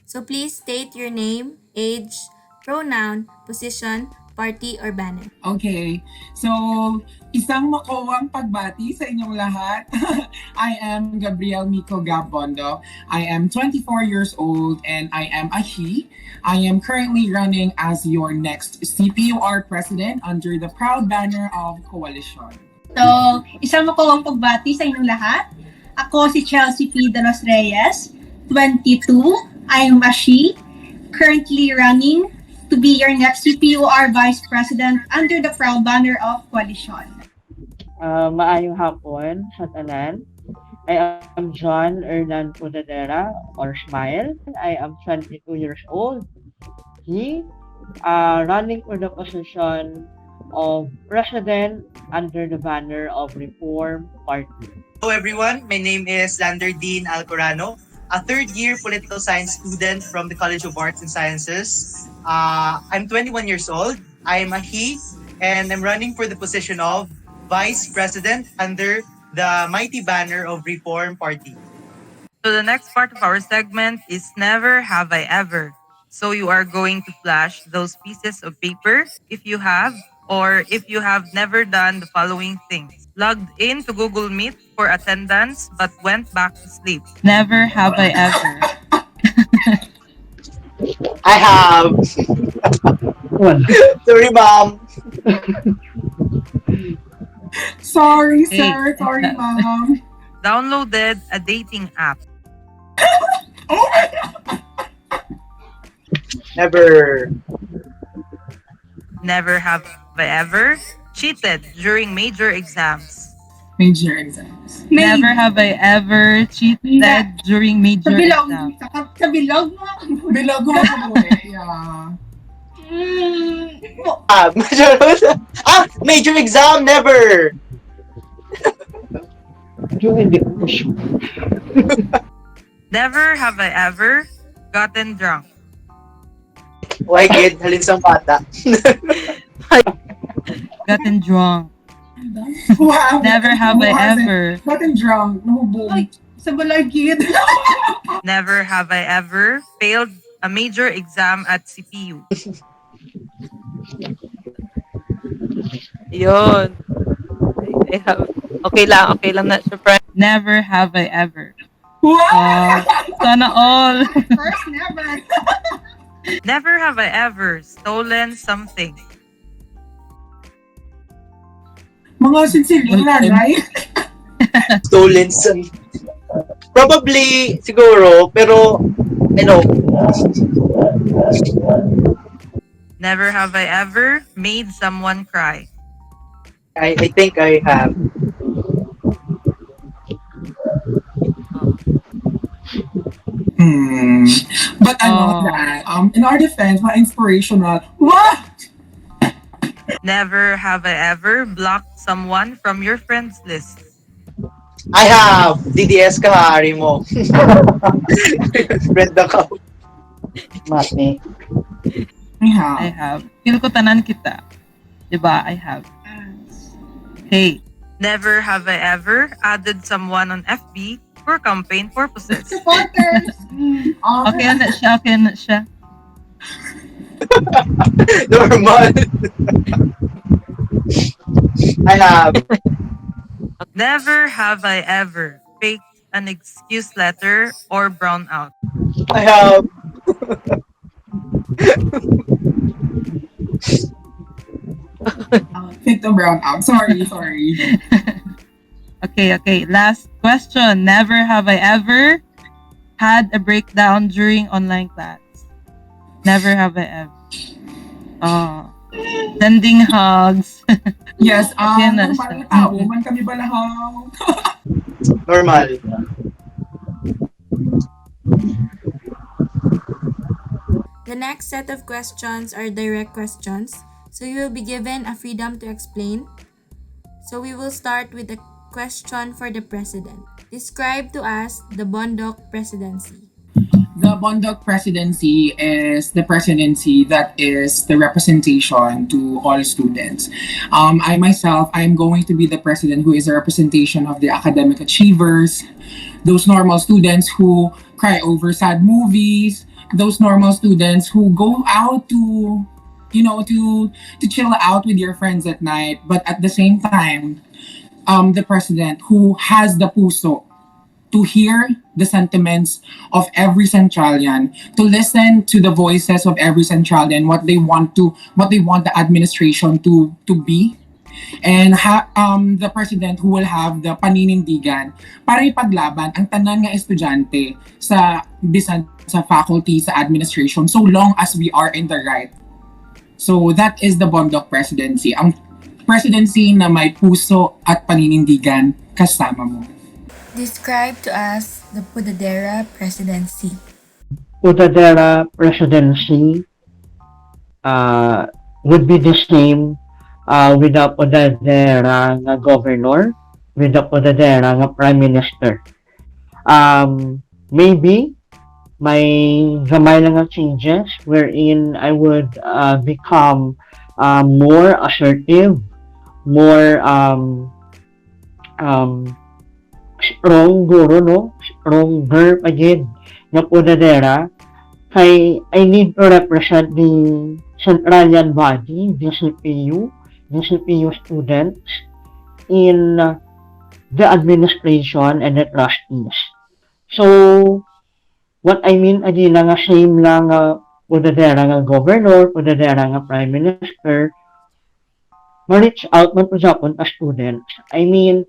So please state your name, age, pronoun, position, party, or banner. Okay. So, isang makawang pagbati sa inyong lahat. I am Gabriel Miko Gabondo. I am 24 years old and I am a he. I am currently running as your next CPUR president under the proud banner of Coalition. So, isang makawang pagbati sa inyong lahat. Ako si Chelsea P. De Los Reyes, 22. I am a she, currently running to be your next CPUR Vice President under the proud banner of Coalition. Maayong hapon sa tanan. I am John Hernan Pudadera or Smile. I am 22 years old. He running for the position of President under the banner of Reform Party. Hello everyone, my name is Lander Dean Alcorano, a third-year political science student from the College of Arts and Sciences. I'm 21 years old. I am a he, and I'm running for the position of Vice President under the mighty banner of Reform Party. So the next part of our segment is Never Have I Ever. So you are going to flash those pieces of paper if you have, or if you have never done the following things. Logged in to Google Meet for attendance but went back to sleep. Never have I ever. I have. Sorry, ma'am. Sorry, sir. Sorry, ma'am. Downloaded a dating app. Oh my God. Never. Never have I ever cheated during major exams. Major exams. Never have I ever cheated during Sa major bilog. exam. Sa bilog mo. Bilog mo ako eh. Yeah. Major exam, never. Never have I ever gotten drunk. Why, kid? Halin sa bata. Gotten drunk. Wow. Never have I ever. Gotten drunk. Nahubog. Ay, sa balagid. Never have I ever failed a major exam at CPU. Yun. I have, okay lang na siya, friend. Never have I ever. Wow. Sana all. First, never. Never have I ever stolen something. Mga sinsilin na, right? Stolen son. Probably, siguro, pero, Never have I ever made someone cry. I think I have. But I know that, in our defense, my inspirational. What? Never have I ever blocked someone from your friends list. I have. DDS ka, hari mo. Friend account. Mate. I have. Feel ko tanan kita. Diba? I have. Hey. Never have I ever added someone on FB for campaign purposes. Supporters. Okay na siya. Okay na siya. Normal. I have. Never have I ever faked an excuse letter or brown out. I have. Pick the brown out. Sorry. Okay. Last question. Never have I ever had a breakdown during online class. Never have I ever. Sending hugs. Yes, Okay na parang siya. tao man kami balahaw. Normal. The next set of questions are direct questions, so you will be given a freedom to explain. So we will start with a question for the president. Describe to us the Bondoc presidency. The Bondok presidency is the presidency that is the representation to all students. I myself, I am going to be the president who is a representation of the academic achievers, those normal students who cry over sad movies, those normal students who go out to, to chill out with your friends at night, but at the same time, the president who has the puso to hear the sentiments of every Centralian, to listen to the voices of every Centralian, what they want the administration to be, and the president who will have the paninindigan para ipaglaban ang tanan nga estudyante sa bisan sa faculty, sa administration, so long as we are in the right. So that is the Bondok presidency. Ang presidency na may puso at paninindigan kasama mo. Describe to us the Pudadera presidency. Pudadera presidency would be the same with the Pudadera nga governor, with the Pudadera nga prime minister. Maybe may gamay lang nga changes wherein I would become more assertive, more strong guro, no? Stronger again na Pudadera. Kay I need to represent the Centralian body, the CPU students in the administration and the trustees. So, what I mean, again, nga same lang Pudadera nga governor, Pudadera nga prime minister, ma-reach out man po Japon as students. I mean,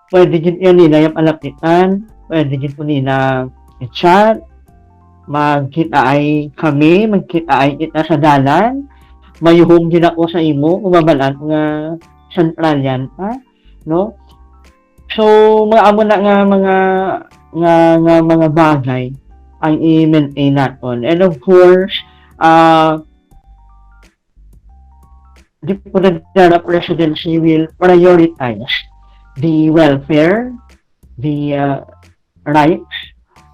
pwede din yan nila yung palapitan, pwede din po nila i-chat, magkita ay kami, magkita ay kita sa dalan, mayuhong din ako sa imo, umabalan nga Centralian pa, no? So, mga amo na nga mga bagay ang i-maintain natin. And of course, the Pudadera presidency will prioritize the welfare, the rights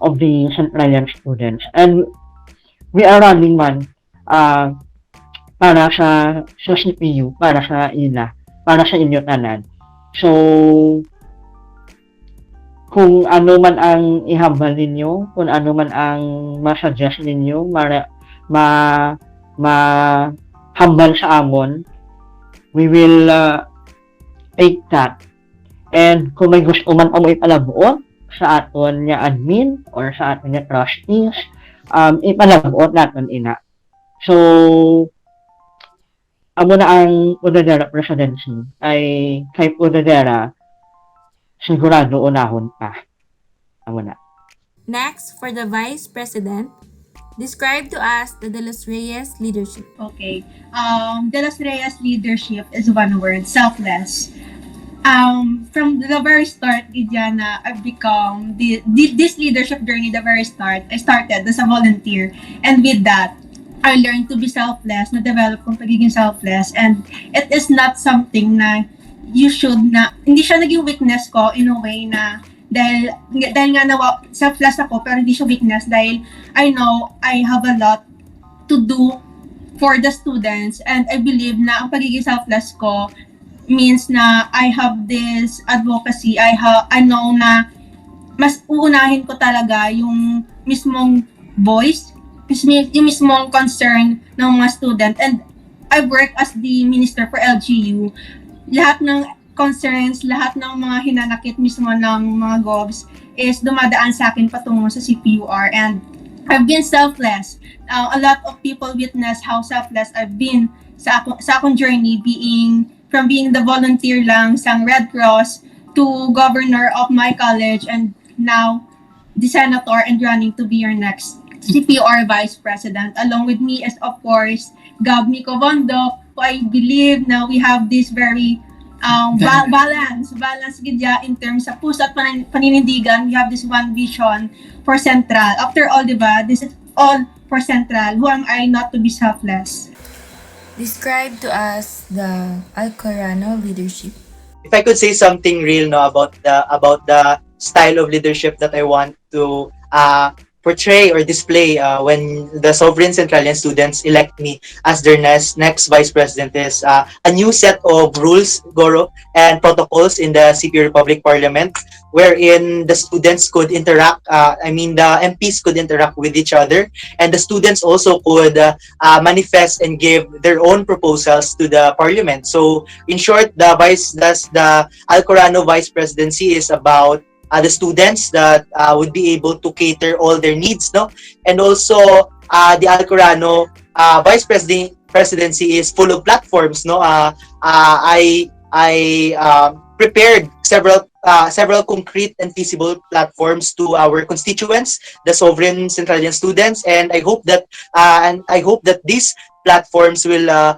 of the Centralian students. And we are running man para sa CPU, para sa ila, para sa inyo tanan. So, kung ano man ang ihambal ninyo, kung ano man ang ma-suggest ninyo, hambal sa amon, we will take that. And kung may gusto man mo ipalabuot sa aton nga admin or sa aton nga trustees, ipalabuot natin ina. So, amo na ang Pudadera presidency ay kay Pudadera sigurado unahon pa. Amo na. Next, for the vice president, describe to us the De Los Reyes leadership. Okay. De Los Reyes leadership is one word, selfless. From the very start, Gidiana, I've become this leadership journey. The very start, I started as a volunteer, and with that, I learned to be selfless, na develop kong pagiging selfless, and it is not something na you should na, hindi siya naging weakness ko in a way na dahil nga selfless ako, pero hindi siya weakness dahil I know I have a lot to do for the students, and I believe na ang pagiging selfless ko means na I have this advocacy, I know na mas uunahin ko talaga yung mismong voice, yung mismong concern ng mga student. And I work as the minister for LGU. Lahat ng concerns, lahat ng mga hinanakit mismo ng mga govs is dumadaan sa akin patungo sa CPUR, and I've been selfless. A lot of people witness how selfless I've been sa akong journey, from being the volunteer lang sa Red Cross to governor of my college, and now the senator and running to be your next CPR vice president. Along with me is of course Gab Miko Bondo, who I believe now we have this very balance gidya in terms of puso at paninindigan. We have this one vision for Central. After all, diba, this is all for Central. Who am I not to be selfless? Describe to us the Alcorano leadership. If I could say something real, no, about the style of leadership that I want to portray or display when the sovereign Centralian students elect me as their next vice president is a new set of rules, Goro, and protocols in the CP Republic Parliament, wherein the students could interact, the MPs could interact with each other, and the students also could manifest and give their own proposals to the parliament. So, in short, the Alcorano Vice Presidency is about the students that would be able to cater all their needs, no? And also, the Alcorano Presidency is full of platforms, no? I prepared several concrete and feasible platforms to our constituents, the sovereign Centralian students, and I hope that these platforms will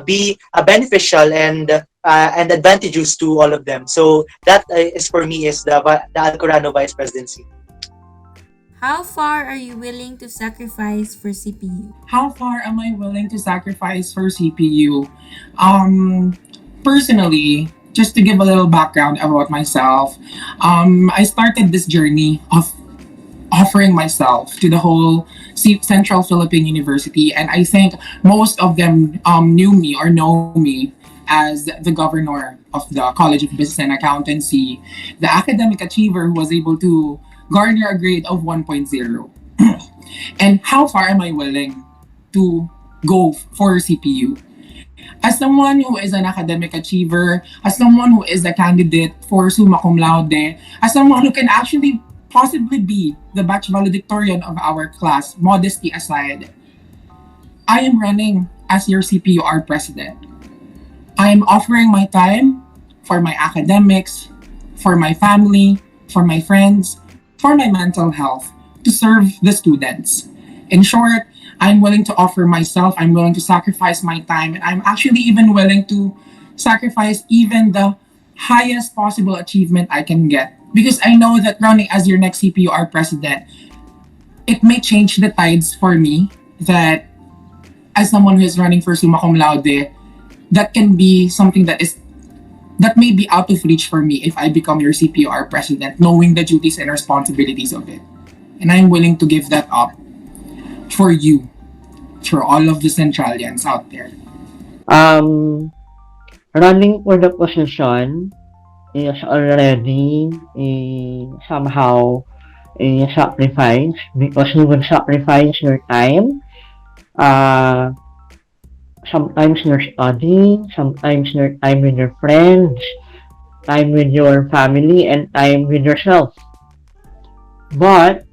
be beneficial and advantageous to all of them. So that is for me is the Alcorano Vice Presidency. How far are you willing to sacrifice for CPU? How far am I willing to sacrifice for CPU? Personally, just to give a little background about myself, I started this journey of offering myself to the whole Central Philippine University, and I think most of them knew me or know me as the governor of the College of Business and Accountancy, the academic achiever who was able to garner a grade of 1.0. And how far am I willing to go for CPU? As someone who is an academic achiever, as someone who is a candidate for summa cum laude, as someone who can actually possibly be the batch valedictorian of our class, modesty aside, I am running as your CPUR president. I am offering my time for my academics, for my family, for my friends, for my mental health, to serve the students. In short, I'm willing to offer myself, I'm willing to sacrifice my time, and I'm actually even willing to sacrifice even the highest possible achievement I can get. Because I know that running as your next CPUR president, it may change the tides for me, that as someone who is running for summa cum laude, that can be something that may be out of reach for me if I become your CPUR president, knowing the duties and responsibilities of it. And I'm willing to give that up for you, for all of the Centralians out there. Running for the position is already somehow a sacrifice, because you will sacrifice your time, sometimes your study, sometimes your time with your friends, time with your family, and time with yourself. But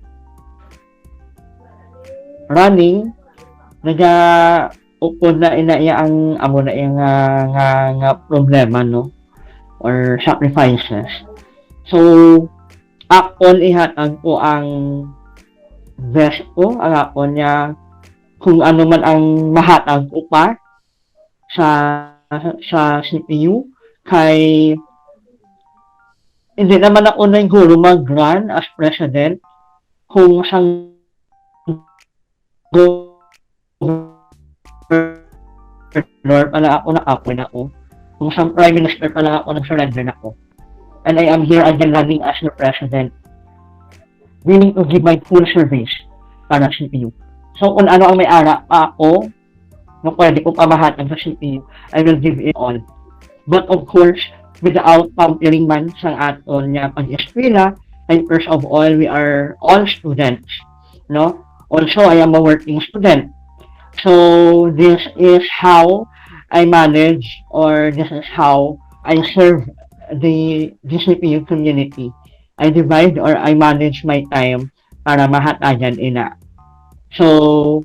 running, upod na iya ang amo na iya nga problema, no, or sacrifices. So akon ihatag ko ang best ko, ang akon niya kung ano man ang mahatag ko pa sa CPU, kay hindi naman ako naguro mag-run as president kung sang governor pala ako, nakapoy na ako. Kung sa prime minister pala ako, nag-surrender na ako. And I am here again running as the president, willing to give my full service para sa CPU. So kung ano ang may ara pa ako, nung pwede kong pamahatag sa CPU, I will give it all. But of course, without pampering man sa aton niya pag-eskwela, and first of all, we are all students, no? Also, I am a working student. So, this is how I manage, or this is how I serve the CPU community. I divide or I manage my time para mahatagan ina. So,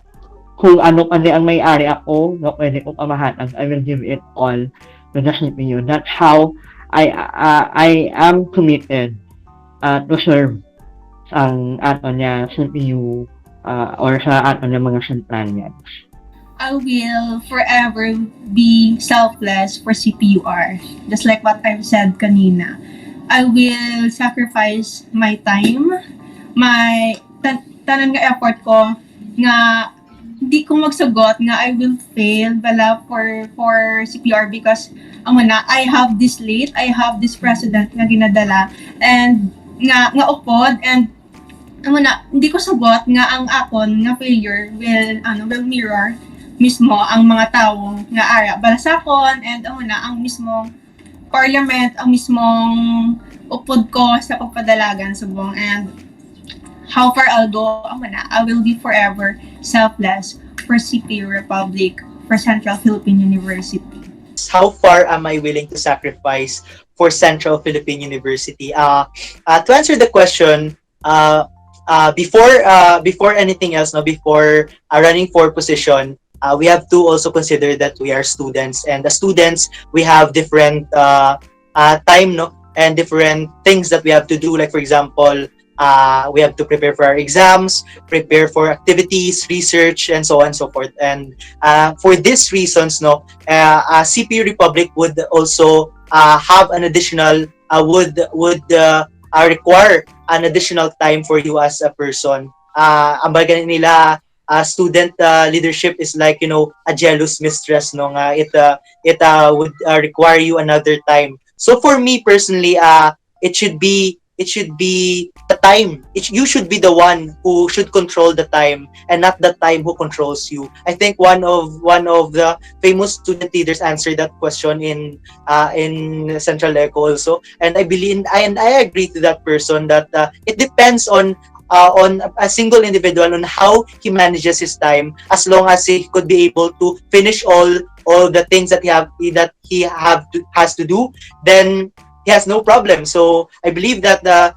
kung ano pa ang may-ari ako, no, pwede ko pamahatag, I will give it all to the CPU. That's how I am committed to serve ang aton niya CPU or sa aton niya mga Centralians. I will forever be selfless for CPUR. Just like what I've said kanina. I will sacrifice my time, my tanan nga effort ko, nga hindi ko magsagot, nga I will fail bala for CPR, because I have this late, I have this president nga ginadala, and nga upod, and Hindi ko sabot nga ang akon nga failure will mirror mismo ang mga tao nga ara balasakon and ang mismong parliament, ang mismong upod ko sa pagpadalagan subong and how far I'll go, I will be forever selfless for CPU Republic, for Central Philippine University. How far am I willing to sacrifice for Central Philippine University? To answer the question, before anything else, no, before running for position, we have to also consider that we are students, and as students, we have different time, no, and different things that we have to do. Like for example, we have to prepare for our exams, prepare for activities, research, and so on and so forth. And for these reasons, no, CPU Republic would also have an additional require an additional time for you as a person. Ang baga nila, student leadership is like, a jealous mistress, no, nga it would require you another time. So for me personally, it should be the time. You should be the one who should control the time, and not the time who controls you. I think one of the famous student leaders answered that question in Central Eco also, and I believe and I agree to that person that it depends on a single individual on how he manages his time. As long as he could be able to finish all the things that he has to do, then he has no problem. So I believe that a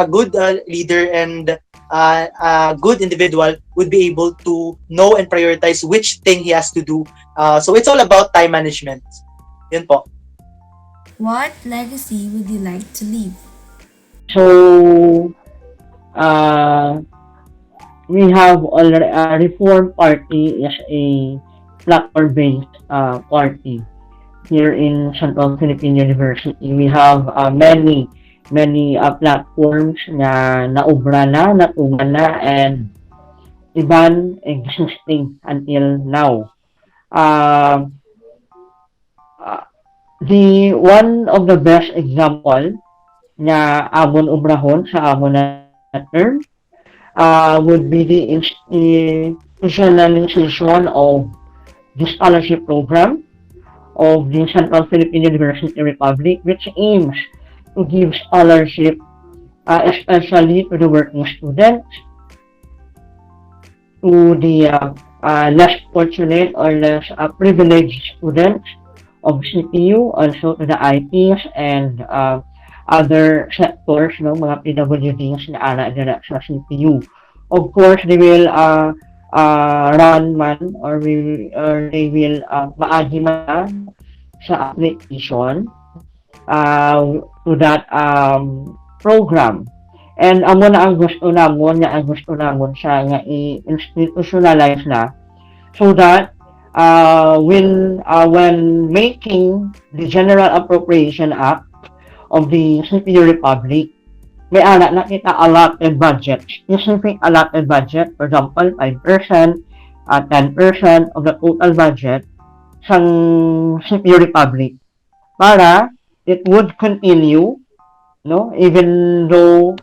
good leader and a good individual would be able to know and prioritize which thing he has to do. So it's all about time management. Yun po. What legacy would you like to leave? So, we have already Reform Party is a platform-based party here in Central Philippine University. We have many platforms na naubra na, natungan na, and iban existing until now. The one of the best example na amon ubrahon sa amon na term would be the institutionalization of the scholarship program of the Central Philippine University Republic, which aims to give scholarship especially to the working students, to the less fortunate or less privileged students of CPU, also to the ITs and other sectors, no, mga PWDs na ana dira sa CPU. Of course, they will run man or they will maagi man sa application to that program. And amo na ang gusto namon siya nga i-institutionalize na, so that when making the General Appropriation Act of the CPU Republic, may ana nakita allotted budget, specific allotted budget, for example 5%, 10% of the total budget sang CPU Republic, para it would continue, no, even though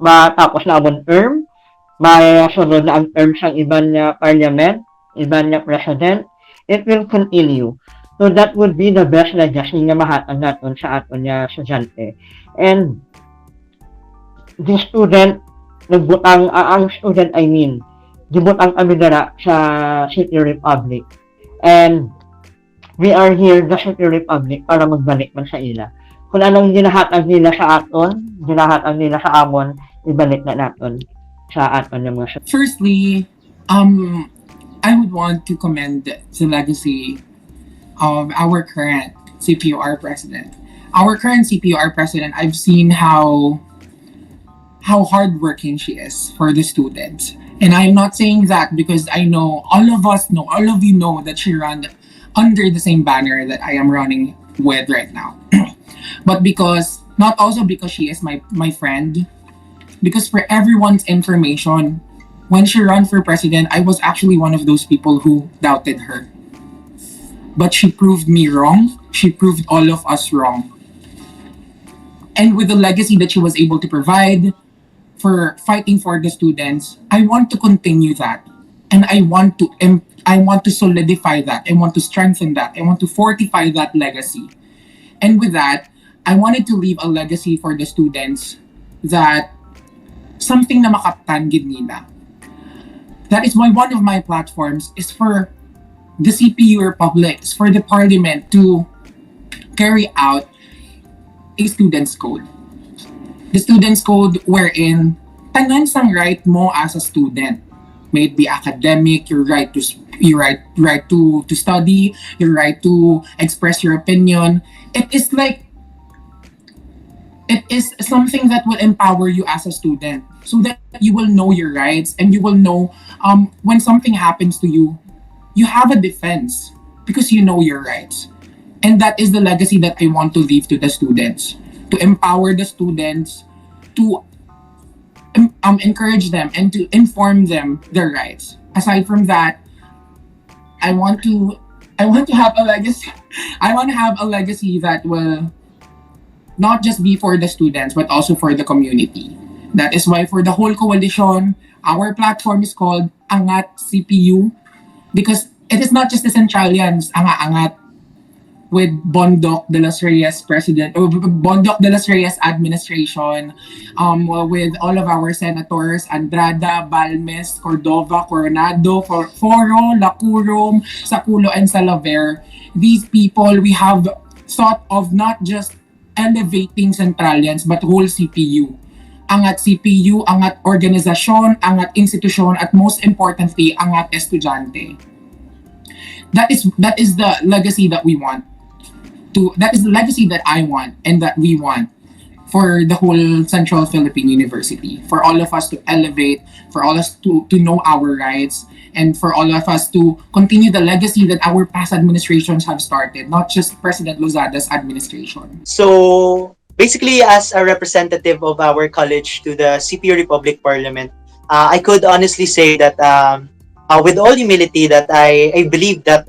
matapos na ang term, masunod na ang term sang iban na parliament, iban na president, it will continue. So that would be the best legacy nga mahatag natin sa aton nga estudyante. And the student, nagbutang, ang student gibutang kami dara sa City Republic. And we are here, the City Republic, para magbalik man sa ila. Kung anong ginahatag nila sa aton, ginahatag nila sa amon, ibalik na natin sa aton ng mga. Firstly, I would want to commend the legacy of our current CPUR president. Our current CPUR president, I've seen how hardworking she is for the students. And I'm not saying that because I know, all of you know that she ran under the same banner that I am running with right now. But not also because she is my friend, because for everyone's information, when she ran for president, I was actually one of those people who doubted her. But she proved me wrong. She proved all of us wrong. And with the legacy that she was able to provide for fighting for the students, I want to continue that. And I want to solidify that. I want to strengthen that. I want to fortify that legacy. And with that, I wanted to leave a legacy for the students that something na makaptan gid nila. That is why one of my platforms is for the CPU Republic, is for the parliament to carry out a student's code. The student's code wherein tanan sang right mo as a student. May it be academic, your right to to study, your right to express your opinion. It is something that will empower you as a student so that you will know your rights and you will know when something happens to you, you have a defense because you know your rights. And that is the legacy that I want to leave to the students, to empower the students, to encourage them and to inform them their rights. Aside from that, I want to have a legacy. I want to have a legacy that will not just be for the students but also for the community. That is why for the whole coalition, our platform is called Angat CPU because it is not just the Centralians, Angat with Bondoc de los Reyes Bondoc de los Reyes administration, with all of our senators, Andrada, Balmes, Cordova, Coronado, Foro, Lacurom, Saculo, and Salaver. These people, we have thought of not just elevating Centralians, but whole CPU. Angat CPU, angat organisasyon, angat institusyon, at most importantly, angat estudyante. That is the legacy that we want. That is the legacy that I want and that we want for the whole Central Philippine University. For all of us to elevate, for all of us to know our rights, and for all of us to continue the legacy that our past administrations have started, not just President Lozada's administration. So basically, as a representative of our college to the CPU Republic Parliament, I could honestly say that with all humility that I believe that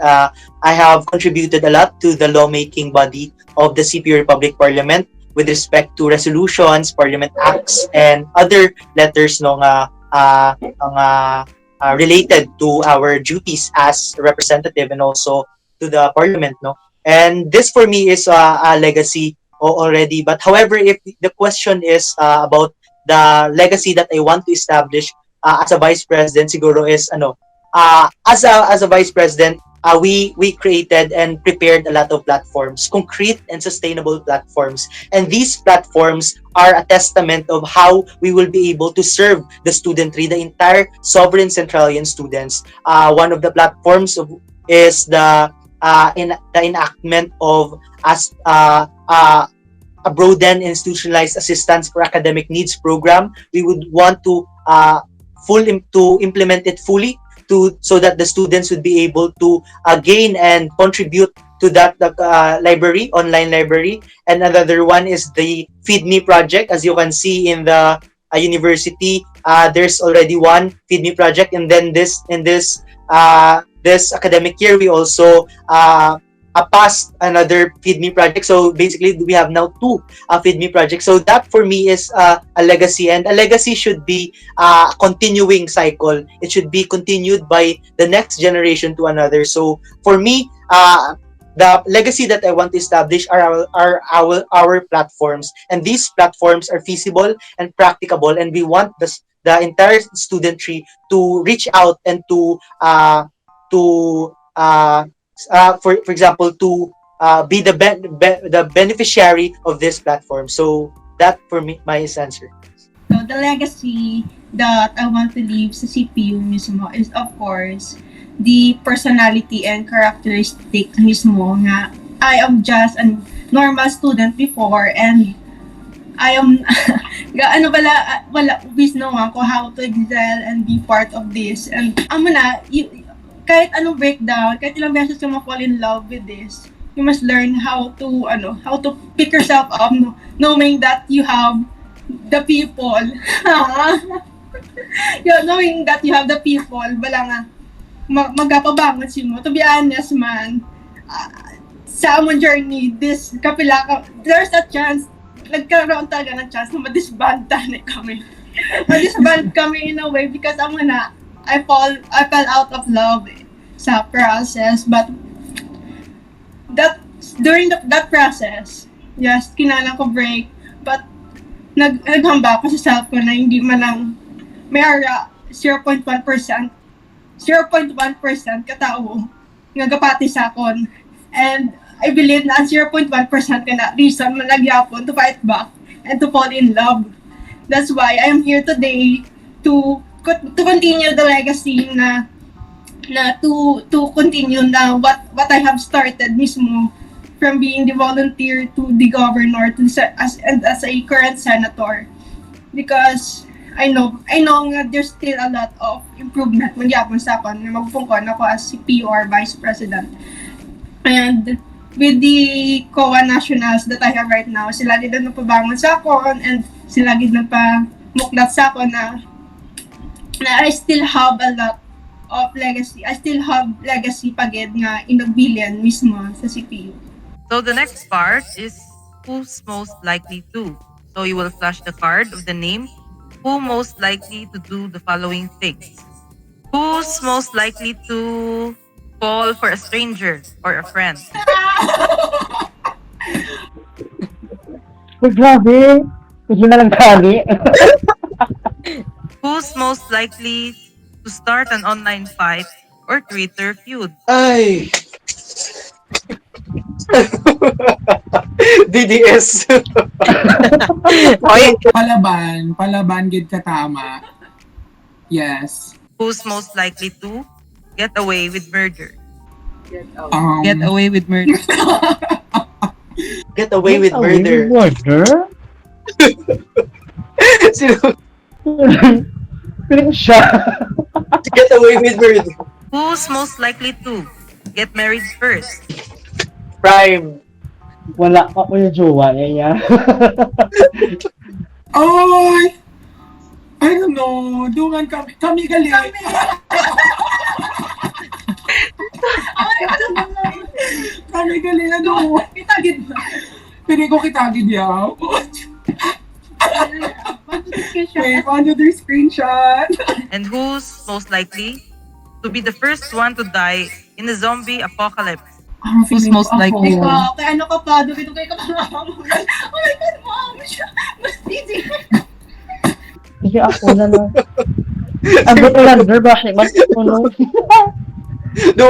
I have contributed a lot to the lawmaking body of the CPU Republic Parliament with respect to resolutions, parliament acts, and other letters related to our duties as a representative and also to the parliament. No? And this for me is a legacy already. But however, if the question is about the legacy that I want to establish as a vice president, siguro is as a vice president, we created and prepared a lot of platforms, concrete and sustainable platforms. And these platforms are a testament of how we will be able to serve the studentry, the entire sovereign Centralian students. One of the platforms is the enactment of a broadened institutionalized assistance for academic needs program. We would want to implement it fully so that the students would be able to gain and contribute to that online library. And another one is the Feed Me project. As you can see in the university, there's already one Feed Me project, and then this academic year we also passed another Feed Me project. So basically, we have now two Feed Me projects. So that for me is a legacy, and a legacy should be a continuing cycle. It should be continued by the next generation to another. So for me, the legacy that I want to establish are our platforms, and these platforms are feasible and practicable, and we want the entire studentry to reach out and for example, to be the beneficiary of this platform. So that for me, my answer. So the legacy that I want to leave sa CPU mismo is of course the personality and characteristic mismo nga I am just a normal student before and I am wala wisno ako how to excel and be part of this, and kahit anong breakdown, kahit ilang beses ka ma-fall in love with this, you must learn how to pick yourself up, knowing that you have the people. Knowing that you have the people, bala nga, magapabangon si mo. To be honest, man, sa among journey, there's a chance, nagkaroon talaga ng chance na madisband na kami. Disband kami in a way because I fell out of love sa process. But that during that process, yes, kailangan ko break. But naghamba ako sa self ko na hindi man lang may ara 0.1% katao nga gapati sa akon. And I believe na ang 0.1% ka na reason malagyapon to fight back and to fall in love. That's why I am here today to continue the legacy na to continue na what I have started mismo from being the volunteer to the governor to as a current senator, because I know nga there's still a lot of improvement magyapon sa akon na magpungkon ako as CPUR Vice President. And with the COA nationals that I have right now, sila gid na pabangon sa akon and sila gid na pa muklat sa akon na I still have a lot of legacy. I still have legacy pagid nga inagbilian mismo sa CPU. So the next part is who's most likely to. So you will flash the card of the name who most likely to do the following things. Who's most likely to fall for a stranger or a friend? Uy, grabe. Hindi na lang kami. Who's most likely to start an online fight or Twitter feud? Ay! DDS. Okay. Palaban gid ka tama. Yes. Who's most likely to get away with murder? Get away with murder. Get away with murder. Murder? Sino? Piling siya. Get away with murder. Who's most likely to get married first? Prime. Wala pa ko yung jowa niya. Ay! I don't know. Dungan kami gali. Kami gali ano. Kitagid ba? Pili ko kitagid yaw. Wait, another screenshot. And who's most likely to be the first one to die in the zombie apocalypse? Who's most likely? Ikaw, kaya ano ka pa? Dito kayo ka pa. Oh my God, mom! Mas easy. Kasi ako na lang. Ang buto lang, bakit? Magpuno. No.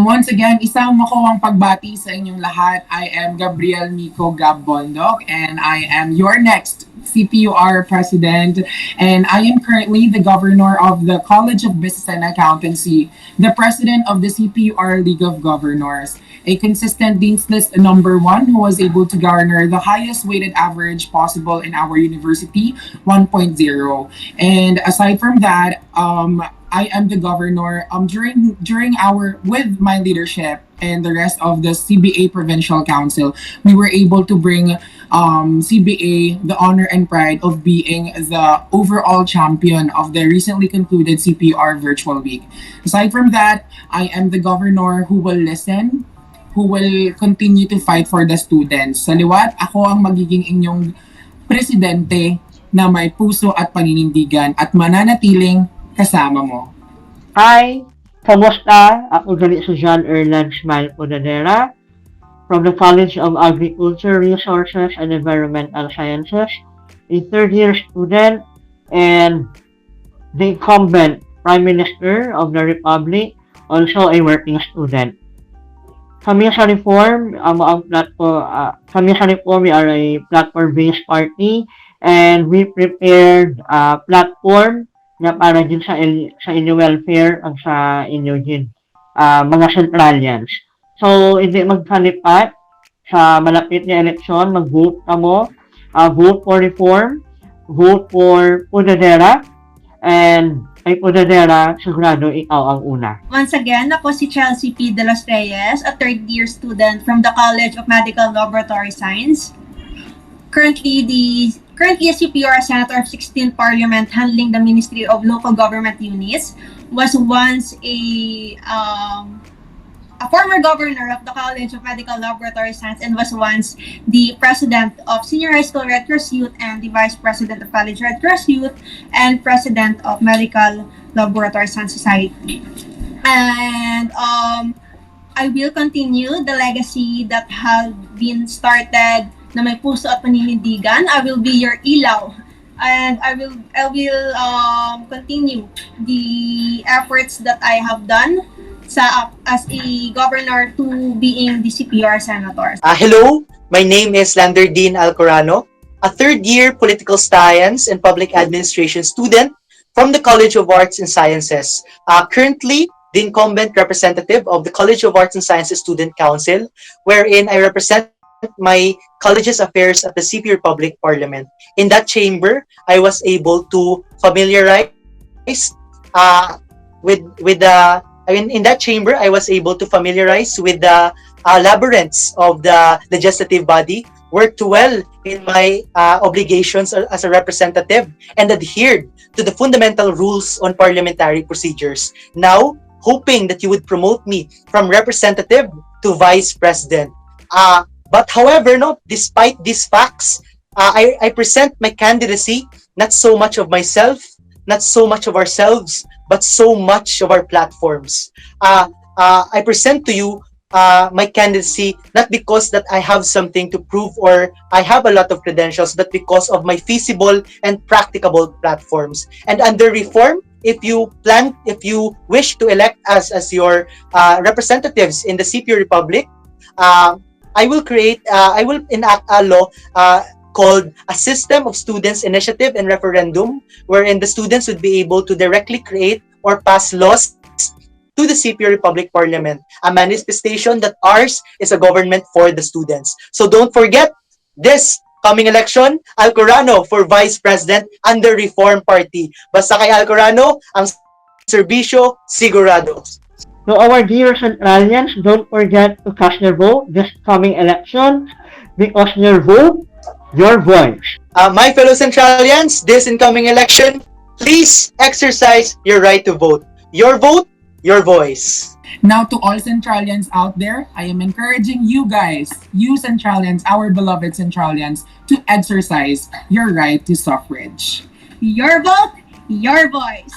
Once again, isang makuwang pagbati sa inyong lahat. I am Gabriel Miko Gabbondok and I am your next CPUR President, and I am currently the Governor of the College of Business and Accountancy, the President of the CPUR League of Governors, a consistent Dean's List number 1 who was able to garner the highest weighted average possible in our university, 1.0. And aside from that, I am the governor. During our with my leadership and the rest of the CBA Provincial Council, we were able to bring CBA the honor and pride of being the overall champion of the recently concluded CPR Virtual Week. Aside from that, I am the governor who will listen, who will continue to fight for the students. Sa liwat, ako ang magiging inyong presidente na may puso at paninindigan at mananatiling kasama mo. Hi! Kamusta? Ako gali si John Erland Smile Podadera from the College of Agriculture, Resources, and Environmental Sciences, a third-year student and the incumbent Prime Minister of the Republic, also a working student. Kami sa Reform, we are a platform-based party and we prepared a platform na para din sa inyo welfare ang sa inyo din mga Centralians. So, hindi magkalipat sa malapit na eleksyon, mag-vote ka mo, vote for reform, vote for Podadera, and ay Podadera, sigurado ikaw ang una. Once again, ako si Chelsea P. De Los Reyes, a third-year student from the College of Medical Laboratory Science. Currently a CPR Senator of 16th Parliament handling the Ministry of Local Government Units, was once a a former governor of the College of Medical Laboratory Science and was once the president of Senior High School Red Cross Youth and the vice president of College Red Cross Youth and president of Medical Laboratory Science Society. And I will continue the legacy that have been started na may puso at paninindigan. I will be your ilaw. And I will continue the efforts that I have done as a governor to being the CPR senator. Hello, my name is Landerdine Alcorano, a third-year political science and public administration student from the College of Arts and Sciences. Currently, the incumbent representative of the College of Arts and Sciences Student Council, wherein I represent my college's affairs at the CP Republic Parliament. In that chamber, I was able to familiarize in that chamber, I was able to familiarize with the labyrinths of the legislative body, worked well in my obligations as a representative, and adhered to the fundamental rules on parliamentary procedures. Now, hoping that you would promote me from representative to vice president. But however, no, despite these facts, I present my candidacy, not so much of myself, not so much of ourselves, but so much of our platforms. I present to you my candidacy not because that I have something to prove or I have a lot of credentials, but because of my feasible and practicable platforms. And under reform, if you wish to elect us as your representatives in the CP Republic, I will enact a law called a system of students initiative and referendum, wherein the students would be able to directly create or pass laws to the CP Republic Parliament, a manifestation that ours is a government for the students. So don't forget, this coming election, Alcorano for Vice President under Reform Party. Basta kay Alcorano, ang serbisyo sigurado. To our dear Centralians, don't forget to cast your vote this coming election because your vote, your voice. My fellow Centralians, this incoming election, please exercise your right to vote. Your vote, your voice. Now to all Centralians out there, I am encouraging you guys, you Centralians, our beloved Centralians, to exercise your right to suffrage. Your vote, your voice.